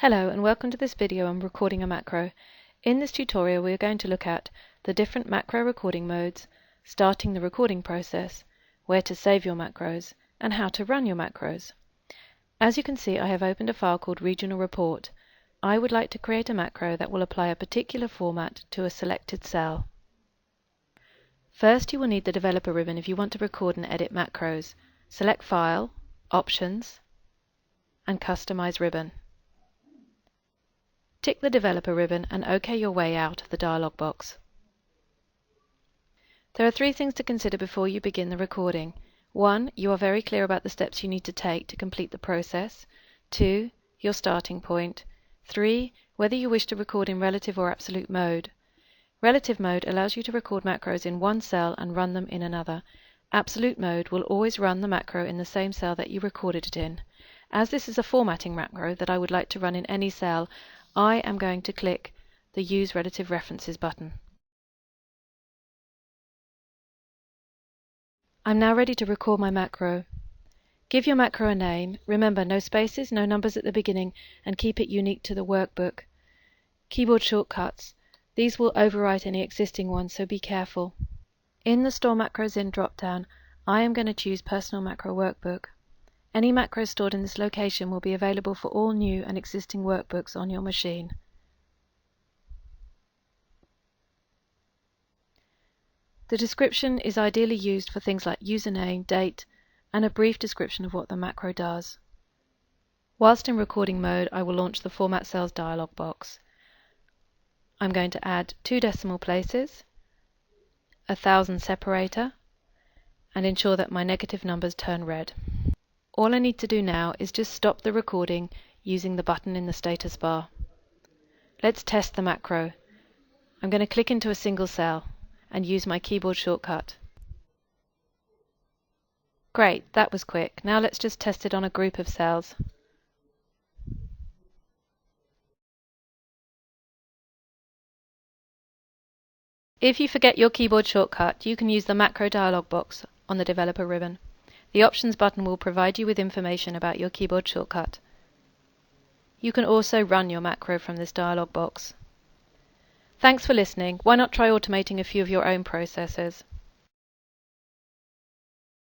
Hello and welcome to this video on recording a macro. In this tutorial we are going to look at the different macro recording modes, starting the recording process, where to save your macros, and how to run your macros. As you can see, I have opened a file called Regional Report. I would like to create a macro that will apply a particular format to a selected cell. First, you will need the developer ribbon if you want to record and edit macros. Select File, Options, and Customize Ribbon. Tick the developer ribbon and OK your way out of the dialog box. There are three things to consider before you begin the recording. 1. You are very clear about the steps you need to take to complete the process. 2. Your starting point. 3. Whether you wish to record in relative or absolute mode. Relative mode allows you to record macros in one cell and run them in another. Absolute mode will always run the macro in the same cell that you recorded it in. As this is a formatting macro that I would like to run in any cell, I am going to click the Use Relative References button. I'm now ready to record my macro. Give your macro a name. Remember, no spaces, no numbers at the beginning, and keep it unique to the workbook. Keyboard shortcuts. These will overwrite any existing ones, so be careful. In the Store Macros In drop-down, I am going to choose Personal Macro Workbook. Any macros stored in this location will be available for all new and existing workbooks on your machine. The description is ideally used for things like username, date, and a brief description of what the macro does. Whilst in recording mode, I will launch the Format Cells dialog box. I'm going to add 2 decimal places, a 1000 separator, and ensure that my negative numbers turn red. All I need to do now is just stop the recording using the button in the status bar. Let's test the macro. I'm going to click into a single cell and use my keyboard shortcut. Great, that was quick. Now let's just test it on a group of cells. If you forget your keyboard shortcut, you can use the macro dialog box on the developer ribbon. The Options button will provide you with information about your keyboard shortcut. You can also run your macro from this dialog box. Thanks for listening. Why not try automating a few of your own processes?